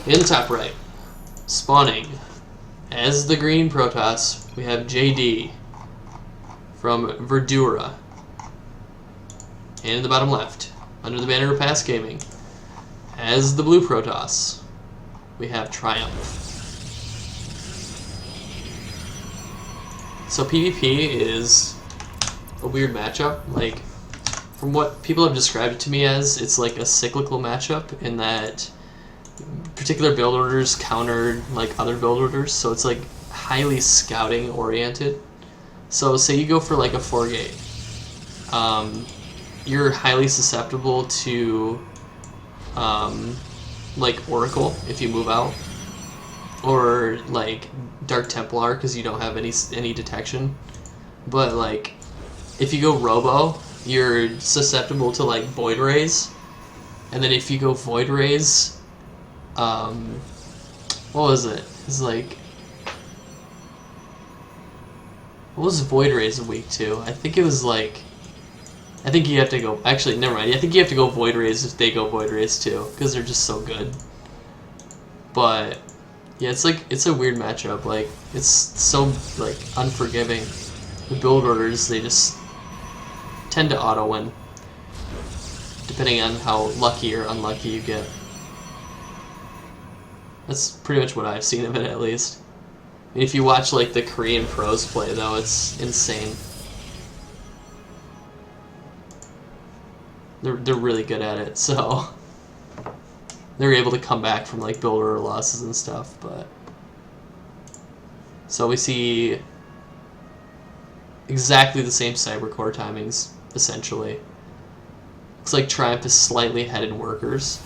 In the top right, spawning as the green Protoss, we have JD from Verdura. And in the bottom left, under the banner of PasT Gaming, as the blue Protoss, we have TriuMph. So PvP is a weird matchup. Like, from what people have described it to me as, it's like a cyclical matchup in that particular build orders counter like other build orders, so it's like highly scouting oriented. So say you go for like a 4-gate, you're highly susceptible to like Oracle if you move out, or like Dark Templar because you don't have any detection. But like if you go Robo, you're susceptible to like Void Rays, and then if you go Void Rays, what was it? It's like, what was Void Rays weak to? I think it was like, I think you have to go, actually, never mind. I think you have to go Void Rays if they go Void Rays too, because they're just so good. But, yeah, it's like, it's a weird matchup. Like, it's so, like, unforgiving. The build orders, they just tend to auto-win, depending on how lucky or unlucky you get. That's pretty much what I've seen of it, at least. And if you watch, like, the Korean pros play, though, it's insane. They're really good at it, so they're able to come back from, like, build order losses and stuff, but... So we see exactly the same Cybercore timings, essentially. Looks like TriuMph is slightly ahead in workers.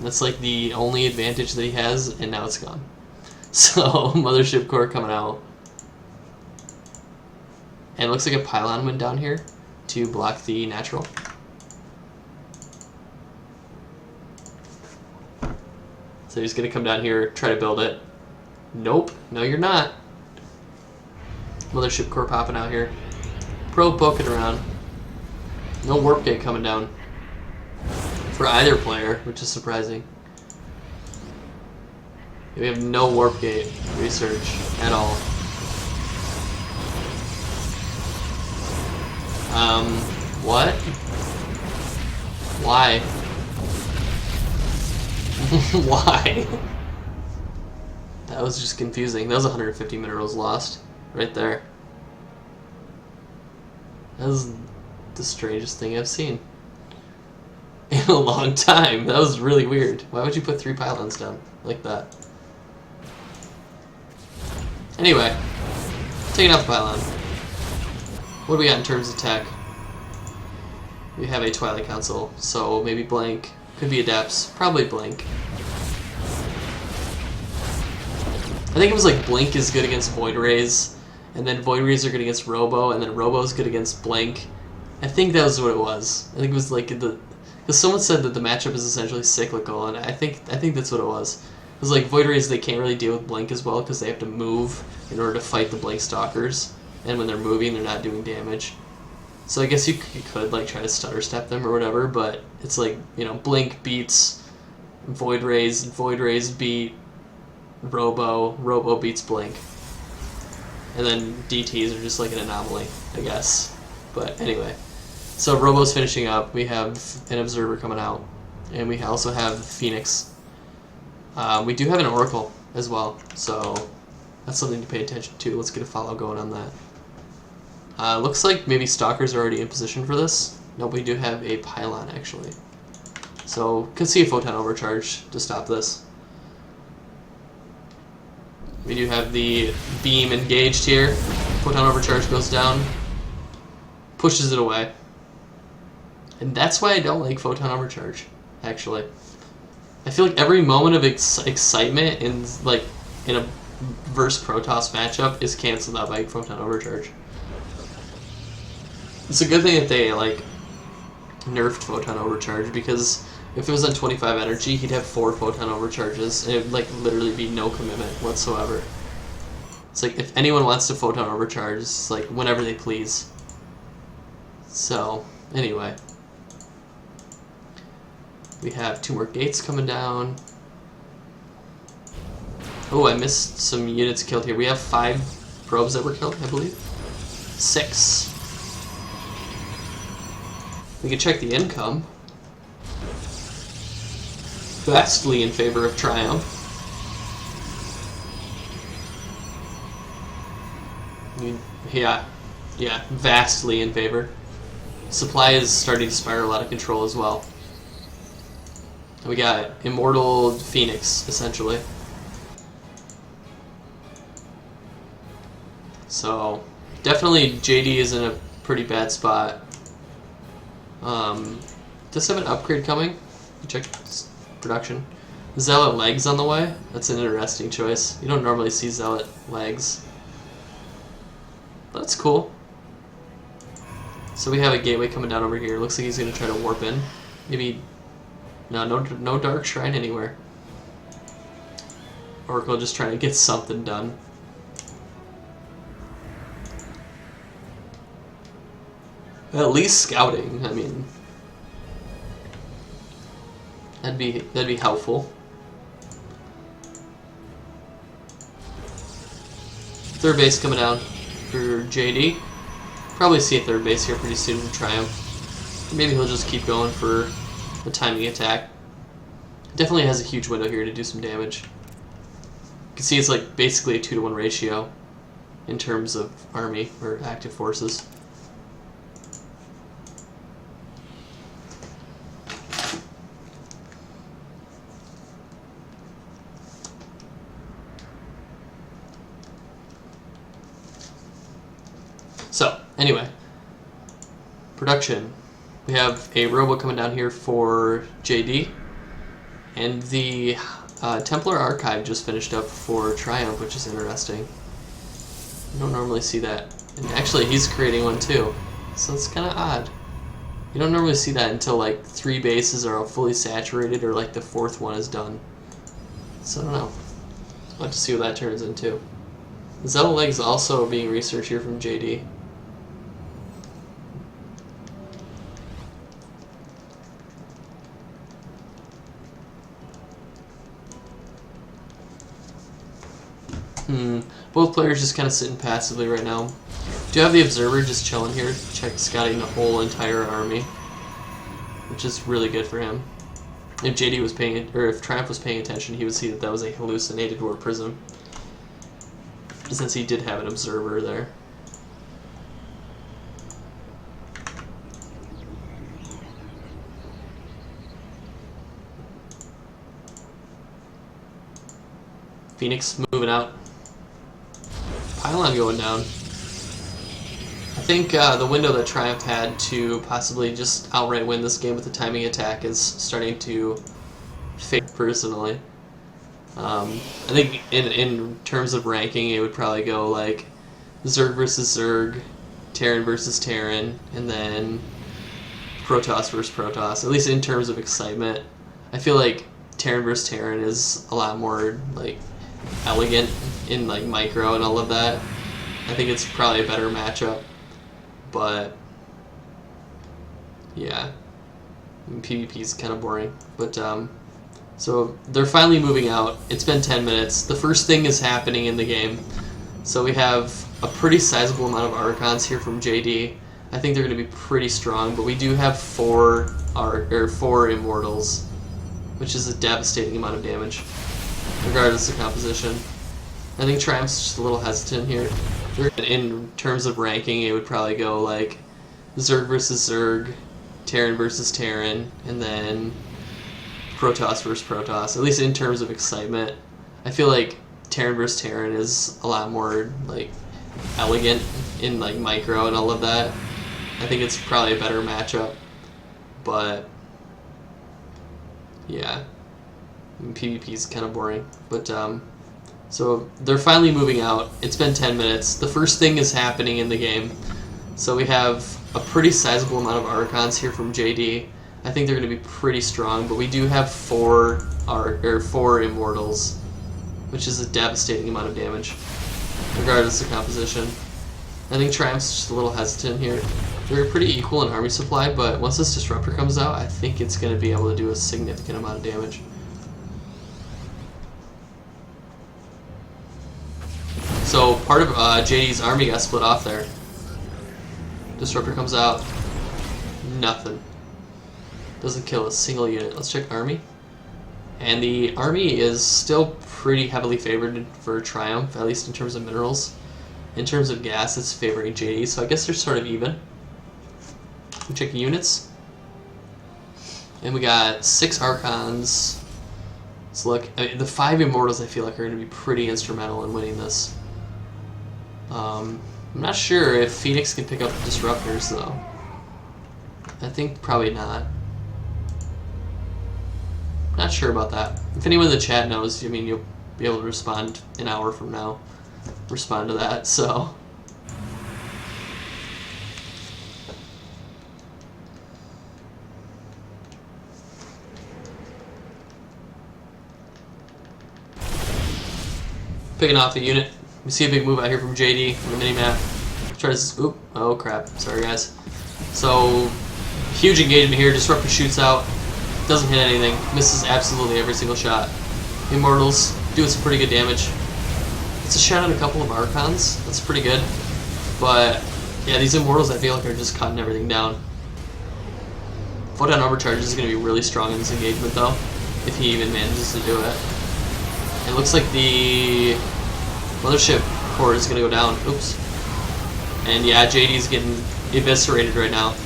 That's like the only advantage that he has, and now it's gone. So, Mothership Core coming out. And it looks like a pylon went down here to block the natural. So he's going to come down here, try to build it. Nope, no you're not. Mothership Core popping out here. Probe poking around. No Warp Gate coming down for either player, which is surprising. We have no Warp Gate research at all. What? Why? Why? That was just confusing. That was 150 minerals lost right there. That was the strangest thing I've seen in a long time. That was really weird. Why would you put 3 pylons down like that? Anyway, taking out the pylon. What do we got in terms of tech? We have a Twilight Council, so maybe Blank. Could be Adepts. Probably Blink. I think it was like Blink is good against Void Rays, and then Void Rays are good against Robo, and then Robo is good against Blink. I think that was what it was. I think it was like because someone said that the matchup is essentially cyclical, and I think that's what it was. It was like Void Rays, they can't really deal with Blink as well because they have to move in order to fight the Blink Stalkers, and when they're moving, they're not doing damage. So I guess you could like try to stutter step them or whatever, but it's like, you know, Blink beats Void Rays beat Robo beats Blink. And then DTs are just like an anomaly, I guess. But anyway, so Robo's finishing up. We have an Observer coming out, and we also have Phoenix. We do have an Oracle as well, so that's something to pay attention to. Let's get a follow going on that. Looks like maybe Stalkers are already in position for this. Nope, we do have a Pylon, actually. So, could see a Photon Overcharge to stop this. We do have the beam engaged here. Photon Overcharge goes down. Pushes it away. And that's why I don't like Photon Overcharge, actually. I feel like every moment of excitement in a versus Protoss matchup is canceled out by Photon Overcharge. It's a good thing that they like nerfed Photon Overcharge, because if it was on 25 energy, he'd have 4 Photon Overcharges, and it would like literally be no commitment whatsoever. It's like if anyone wants to Photon Overcharge, it's like whenever they please. So anyway, we have 2 more gates coming down. Oh, I missed some units killed here. We have 5 probes that were killed, I believe. 6. We can check the income. Vastly in favor of TriuMph. Yeah, vastly in favor. Supply is starting to spiral out of control as well. We got Immortal Phoenix, essentially. So, definitely JD is in a pretty bad spot. Does have an upgrade coming? Check production. Zealot legs on the way? That's an interesting choice. You don't normally see Zealot legs. But that's cool. So we have a gateway coming down over here. Looks like he's going to try to warp in. Maybe... No Dark Shrine anywhere. Oracle just trying to get something done. At least scouting, I mean... That'd be helpful. Third base coming down for JD. Probably see a third base here pretty soon from TriuMph. Maybe he'll just keep going for the timing attack. Definitely has a huge window here to do some damage. You can see it's like basically a 2-to-1 ratio in terms of army or active forces. So, anyway, production. We have a robo coming down here for JD, and the Templar Archive just finished up for TriuMph, which is interesting. You don't normally see that. And actually, he's creating one too, so it's kind of odd. You don't normally see that until like 3 bases are all fully saturated or like the 4th one is done. So I don't know. I'll have to see what that turns into. Zealot legs also being researched here from JD. Both players just kind of sitting passively right now. Do you have the Observer just chilling here, scouting the whole entire army, which is really good for him. If JD was paying, or if TriuMph was paying attention, he would see that that was a hallucinated war prism, since he did have an Observer there. Phoenix moving out. Pylon going down. I think the window that TriuMph had to possibly just outright win this game with the timing attack is starting to fade personally. I think in terms of ranking, it would probably go like Zerg versus Zerg, Terran versus Terran, and then Protoss versus Protoss. At least in terms of excitement, I feel like Terran versus Terran is a lot more like elegant in like micro and all of that. I think it's probably a better matchup, but yeah, PvP is kind of boring. But so they're finally moving out. It's been 10 minutes. The first thing is happening in the game. So we have a pretty sizable amount of Archons here from JD. I think they're going to be pretty strong, but we do have 4 Immortals, which is a devastating amount of damage, regardless of composition. I think TriuMph's just a little hesitant here. In terms of ranking, it would probably go like Zerg versus Zerg, Terran versus Terran, and then Protoss versus Protoss. At least in terms of excitement, I feel like Terran versus Terran is a lot more like elegant in like micro and all of that. I think it's probably a better matchup, but yeah, PvP is kind of boring. But so they're finally moving out. It's been 10 minutes. The first thing is happening in the game. So we have a pretty sizable amount of Archons here from JD. I think they're going to be pretty strong, but we do have 4 Immortals, which is a devastating amount of damage, regardless of composition. I think TriuMph's just a little hesitant here. They're pretty equal in army supply, but once this Disruptor comes out, I think it's going to be able to do a significant amount of damage. So part of JD's army got split off there. Disruptor comes out. Nothing. Doesn't kill a single unit. Let's check army. And the army is still pretty heavily favored for TriuMph, at least in terms of minerals. In terms of gas, it's favoring JD, so I guess they're sort of even. We check units. And we got 6 Archons. Let's look. I mean, the 5 Immortals I feel like are going to be pretty instrumental in winning this. I'm not sure if Phoenix can pick up the Disruptors, though. I think probably not. Not sure about that. If anyone in the chat knows, I mean, you'll be able to respond an hour from now. Respond to that, so. Picking off a unit. We see a big move out here from JD on the minimap. Tries to, oop, oh crap, sorry guys. So, huge engagement here. Disruptor shoots out. Doesn't hit anything. Misses absolutely every single shot. Immortals doing some pretty good damage. It's a shot on a couple of Archons. That's pretty good. But, yeah, these Immortals I feel like are just cutting everything down. Photon Overcharge is going to be really strong in this engagement, though, if he even manages to do it. It looks like the Mothership core is going to go down. Oops. And yeah, JD's getting eviscerated right now.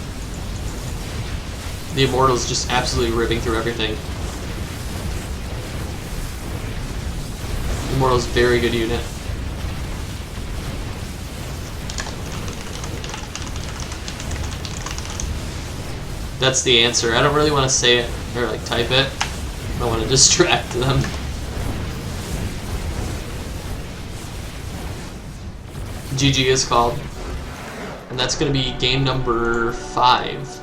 The Immortal's just absolutely ripping through everything. Immortal's very good unit. That's the answer. I don't really want to say it or like type it. I don't want to distract them. GG is called. And that's going to be game number 5.